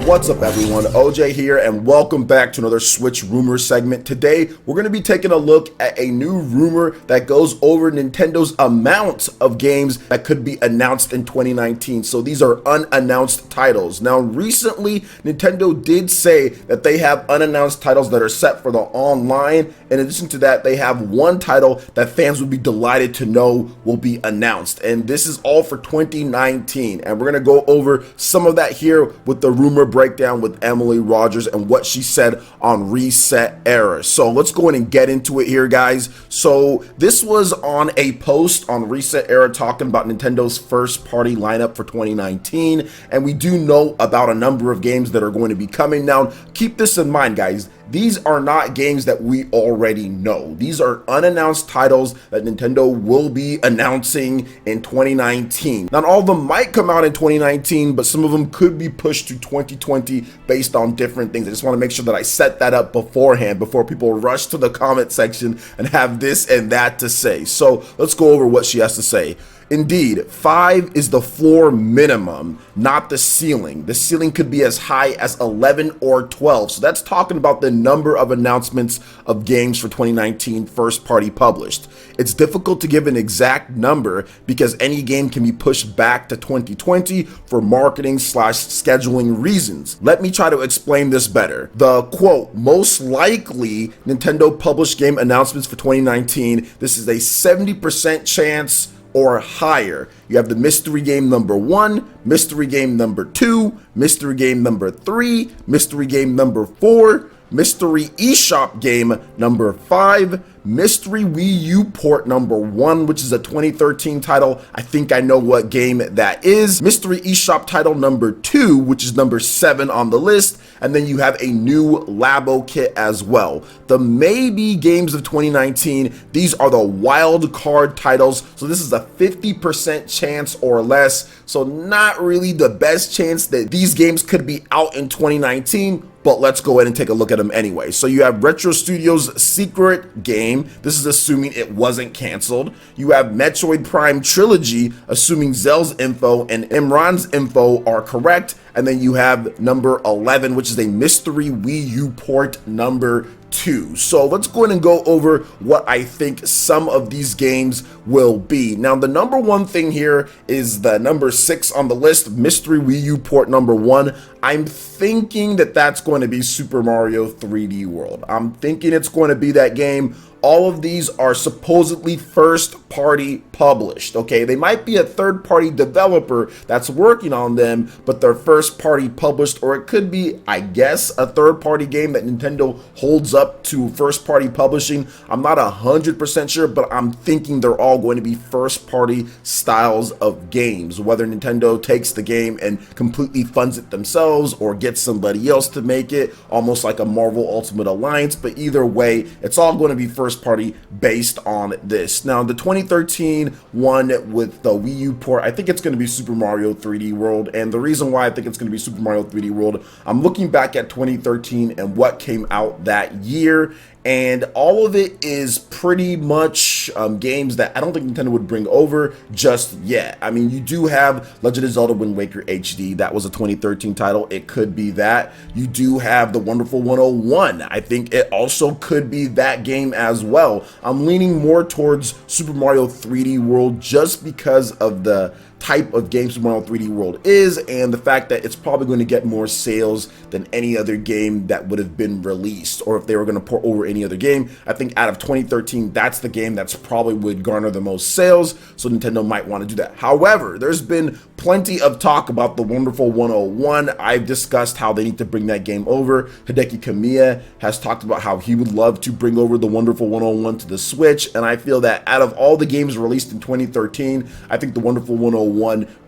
What's up everyone, OJ here, and welcome back to another Switch rumor segment. Today, we're going to be taking a look at a new rumor that goes over Nintendo's amount of games that could be announced in 2019. So these are unannounced titles. Now, recently, Nintendo did say that they have unannounced titles that are set for the online. In addition to that, they have one title that fans would be delighted to know will be announced. And this is all for 2019. And we're going to go over some of that here with the rumor breakdown with Emily Rogers and what she said on ResetEra. So let's go in and get into it here, guys. So this was on a post on ResetEra talking about Nintendo's first party lineup for 2019, and we do know about a number of games that are going to be coming. Now, keep this in mind, guys. These are not games that we already know. These are unannounced titles that Nintendo will be announcing in 2019. Not all of them might come out in 2019, but some of them could be pushed to 2020 based on different things. I just want to make sure that I set that up beforehand before people rush to the comment section and have this and that to say. So let's go over what she has to say. Indeed, 5 is the floor minimum, not the ceiling. The ceiling could be as high as 11 or 12. So that's talking about the number of announcements of games for 2019 first party published. It's difficult to give an exact number because any game can be pushed back to 2020 for marketing / scheduling reasons. Let me try to explain this better. The quote, most likely Nintendo published game announcements for 2019. This is a 70% chance or higher. You have the mystery game number 1, mystery game number 2, mystery game number 3, mystery game number 4, mystery eShop game number 5, mystery Wii U port number 1, which is a 2013 title. I think I know what game that is. Mystery eShop title number 2, which is number 7 on the list. And then you have a new Labo kit as well. The maybe games of 2019, these are the wild card titles. So this is a 50% chance or less. So not really the best chance that these games could be out in 2019. But let's go ahead and take a look at them anyway. So you have Retro Studios' Secret game. This is assuming it wasn't canceled. You have Metroid Prime Trilogy, assuming Zell's info and Imran's info are correct. And then you have number 11, which is a mystery Wii U port number 2. So let's go ahead and go over what I think some of these games will be. Now, the number one thing here is the number 6 on the list, mystery Wii U port number 1. I'm thinking that that's going to be Super Mario 3D World. I'm thinking it's going to be that game. All of these are supposedly first party published, okay? They might be a third party developer that's working on them, but they're first party published, or it could be, I guess, a third party game that Nintendo holds up to first party publishing. I'm not 100% sure, but I'm thinking they're all going to be first party styles of games, whether Nintendo takes the game and completely funds it themselves or gets somebody else to make it, almost like a Marvel Ultimate Alliance. But either way, it's all going to be first party based on this. Now, the 2013 one with the Wii U port, I think it's going to be Super Mario 3D World. And the reason why I think it's going to be Super Mario 3D World, I'm looking back at 2013 and what came out that year, and all of it is pretty much games that I don't think Nintendo would bring over just yet. I mean, you do have Legend of Zelda Wind Waker HD. That was a 2013 title. It could be that. You do have The Wonderful 101. I think it also could be that game as well. I'm leaning more towards Super Mario 3D World just because of the type of game Super Mario 3D World is, and the fact that it's probably going to get more sales than any other game that would have been released, or if they were going to port over any other game. I think out of 2013, that's the game that's probably would garner the most sales, so Nintendo might want to do that. However, there's been plenty of talk about The Wonderful 101. I've discussed how they need to bring that game over. Hideki Kamiya has talked about how he would love to bring over The Wonderful 101 to the Switch, and I feel that out of all the games released in 2013, I think The Wonderful 101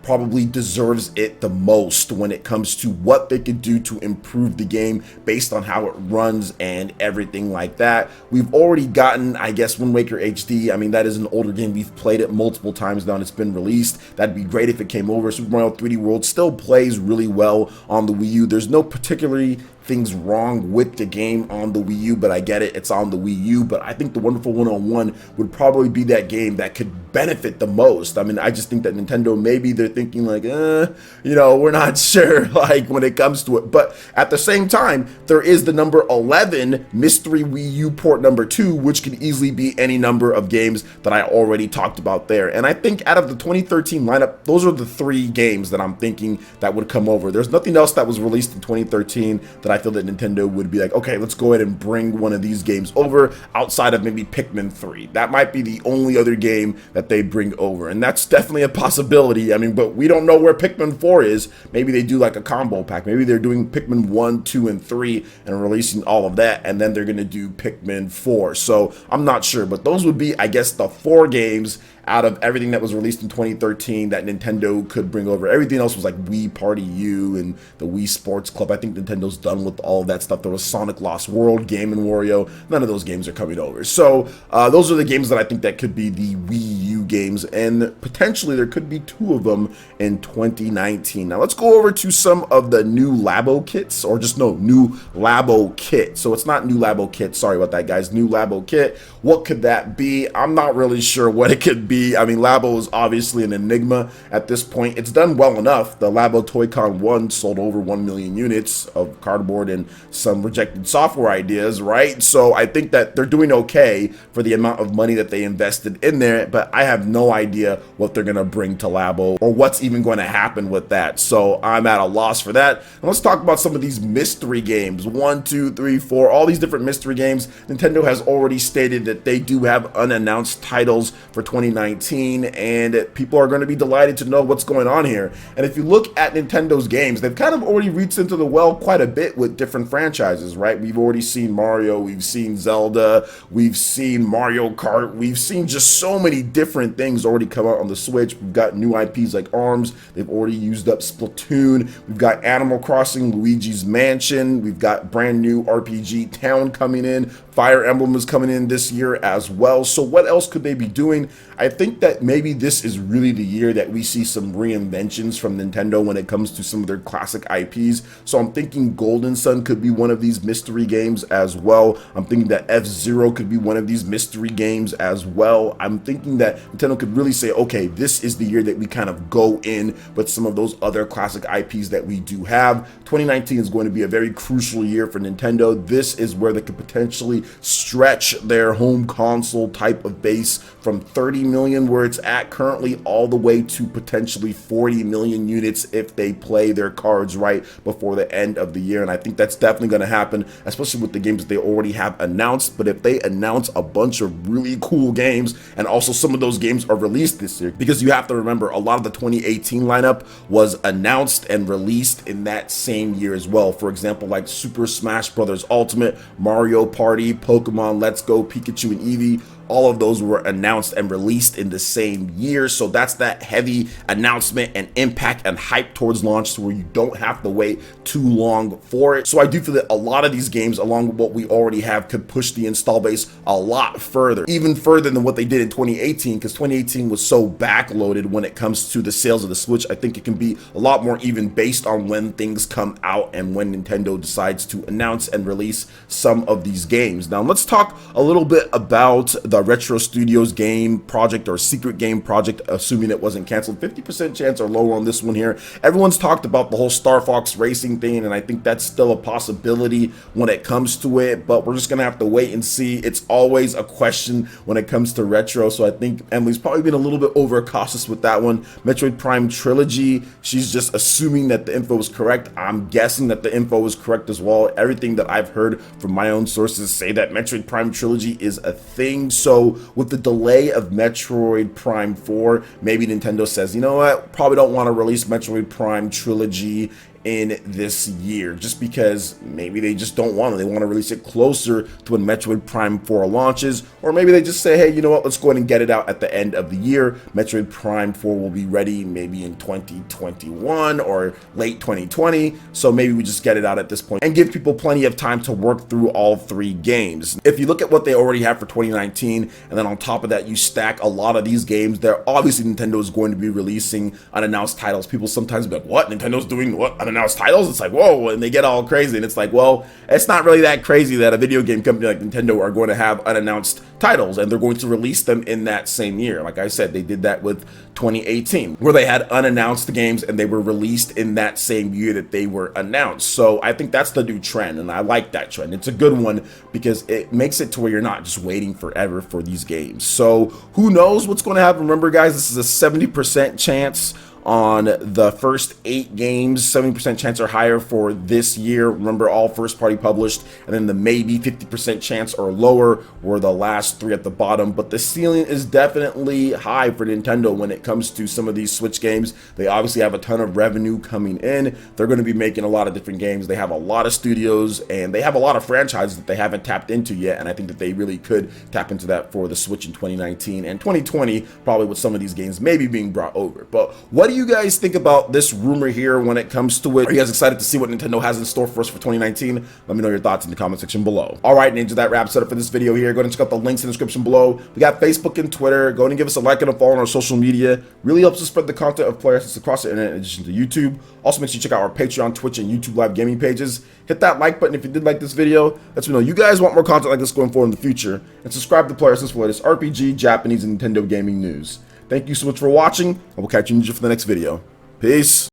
probably deserves it the most when it comes to what they could do to improve the game based on how it runs and everything like that. We've already gotten, I guess, Wind Waker HD. I mean, that is an older game. We've played it multiple times now and it's been released. That'd be great if it came over. Super Mario 3D World still plays really well on the Wii U. There's no particularly things wrong with the game on the Wii U, but I get it, it's on the Wii U. But I think The Wonderful 101 would probably be that game that could benefit the most. I mean, I just think that Nintendo, maybe they're thinking like, we're not sure, like, when it comes to it. But at the same time, there is the number 11 mystery Wii U port number 2, which could easily be any number of games that I already talked about there. And I think out of the 2013 lineup, those are the 3 games that I'm thinking that would come over. There's nothing else that was released in 2013 that I feel that Nintendo would be like, okay, let's go ahead and bring one of these games over outside of maybe Pikmin 3. That might be the only other game that they bring over, and that's definitely a possibility. I mean, but we don't know where Pikmin 4 is. Maybe they do like a combo pack. Maybe they're doing Pikmin 1, 2, and 3 and releasing all of that, and then they're going to do Pikmin 4. So I'm not sure, but those would be, I guess, the 4 games out of everything that was released in 2013 that Nintendo could bring over. Everything else was like Wii Party U and the Wii Sports Club. I think Nintendo's done with all of that stuff. There was Sonic Lost World, Game & Wario. None of those games are coming over. So those are the games that I think that could be the Wii U games, and potentially there could be 2 of them in 2019. Now let's go over to some of the new Labo kits, or just new Labo kit. So it's not new Labo kit. Sorry about that, guys. New Labo kit. What could that be? I'm not really sure what it could be. I mean, Labo is obviously an enigma at this point. It's done well enough. The Labo Toy-Con 1 sold over 1 million units of cardboard and some rejected software ideas, right? So I think that they're doing okay for the amount of money that they invested in there, but I have no idea what they're going to bring to Labo or what's even going to happen with that. So I'm at a loss for that. And let's talk about some of these mystery games. 1, 2, 3, 4, all these different mystery games. Nintendo has already stated that they do have unannounced titles for 2019, and people are going to be delighted to know what's going on here. And if you look at Nintendo's games, they've kind of already reached into the well quite a bit with different franchises, right? We've already seen Mario, we've seen Zelda, we've seen Mario Kart, we've seen just so many different things already come out on the Switch. We've got new IPs like ARMS, they've already used up Splatoon, we've got Animal Crossing, Luigi's Mansion, we've got brand new RPG Town coming in, Fire Emblem is coming in this year as well. So what else could they be doing? I think that maybe this is really the year that we see some reinventions from Nintendo when it comes to some of their classic IPs. So I'm thinking Golden Sun could be one of these mystery games as well. I'm thinking that F-Zero could be one of these mystery games as well. I'm thinking that Nintendo could really say, okay, this is the year that we kind of go in with some of those other classic IPs that we do have. 2019 is going to be a very crucial year for Nintendo. This is where they could potentially stretch their home console type of base from 30 million where it's at currently all the way to potentially 40 million units if they play their cards right before the end of the year. And I think that's definitely going to happen, especially with the games that they already have announced. But if they announce a bunch of really cool games, and also some of those games are released this year, because you have to remember a lot of the 2018 lineup was announced and released in that same year as well. For example, like Super Smash Bros. Ultimate, Mario Party, Pokemon Let's Go, Pikachu and Eevee. All of those were announced and released in the same year. So that's that heavy announcement and impact and hype towards launch, to where you don't have to wait too long for it. So I do feel that a lot of these games, along with what we already have, could push the install base a lot further, even further than what they did in 2018, because 2018 was so backloaded when it comes to the sales of the Switch. I think it can be a lot more even based on when things come out and when Nintendo decides to announce and release some of these games. Now let's talk a little bit about the Retro Studios game project, or secret game project, assuming it wasn't canceled. 50% chance or lower on this one here. Everyone's talked about the whole Star Fox racing thing, and I think that's still a possibility when it comes to it, but we're just gonna have to wait and see. It's always a question when it comes to Retro, so I think Emily's probably been a little bit overcautious with that one. Metroid Prime Trilogy, she's just assuming that the info is correct. I'm guessing that the info is correct as well. Everything that I've heard from my own sources say that Metroid Prime Trilogy is a thing. So with the delay of Metroid Prime 4, maybe Nintendo says, you know what, probably don't want to release Metroid Prime Trilogy in this year, just because maybe they just don't want it. They want to release it closer to when Metroid Prime 4 launches, or maybe they just say, hey, you know what, let's go ahead and get it out at the end of the year. Metroid Prime 4 will be ready maybe in 2021 or late 2020, so maybe we just get it out at this point and give people plenty of time to work through all 3 games. If you look at what they already have for 2019, and then on top of that you stack a lot of these games, they're obviously Nintendo is going to be releasing unannounced titles. People sometimes be like, what, Nintendo's doing what, unannounced unannounced titles. It's like, whoa, and they get all crazy. And it's like, well, it's not really that crazy that a video game company like Nintendo are going to have unannounced titles, and they're going to release them in that same year. Like I said, they did that with 2018, where they had unannounced games and they were released in that same year that they were announced. So I think that's the new trend, and I like that trend. It's a good one because it makes it to where you're not just waiting forever for these games. So who knows what's going to happen? Remember, guys, this is a 70% chance on the first 8 games, 70% chance or higher for this year. Remember, all first party published, and then the maybe 50% chance or lower were the last 3 at the bottom. But the ceiling is definitely high for Nintendo when it comes to some of these Switch games. They obviously have a ton of revenue coming in. They're going to be making a lot of different games. They have a lot of studios, and they have a lot of franchises that they haven't tapped into yet, and I think that they really could tap into that for the Switch in 2019 and 2020, probably with some of these games maybe being brought over. But what do you guys think about this rumor here when it comes to it? Are you guys excited to see what Nintendo has in store for us for 2019? Let me know your thoughts in the comment section below. All right, Ninja, that wraps it up for this video here. Go ahead and check out the links in the description below. We got Facebook and Twitter. Go ahead and give us a like and a follow on our social media. Really helps us spread the content of PlayerEssence across the internet in addition to YouTube. Also, make sure you check out our Patreon, Twitch, and YouTube live gaming pages. Hit that like button if you did like this video. Let me know you guys want more content like this going forward in the future. And subscribe to PlayerEssence for the latest RPG, Japanese, and Nintendo gaming news. Thank you so much for watching, and we'll catch you, Ninja, for the next video. Peace.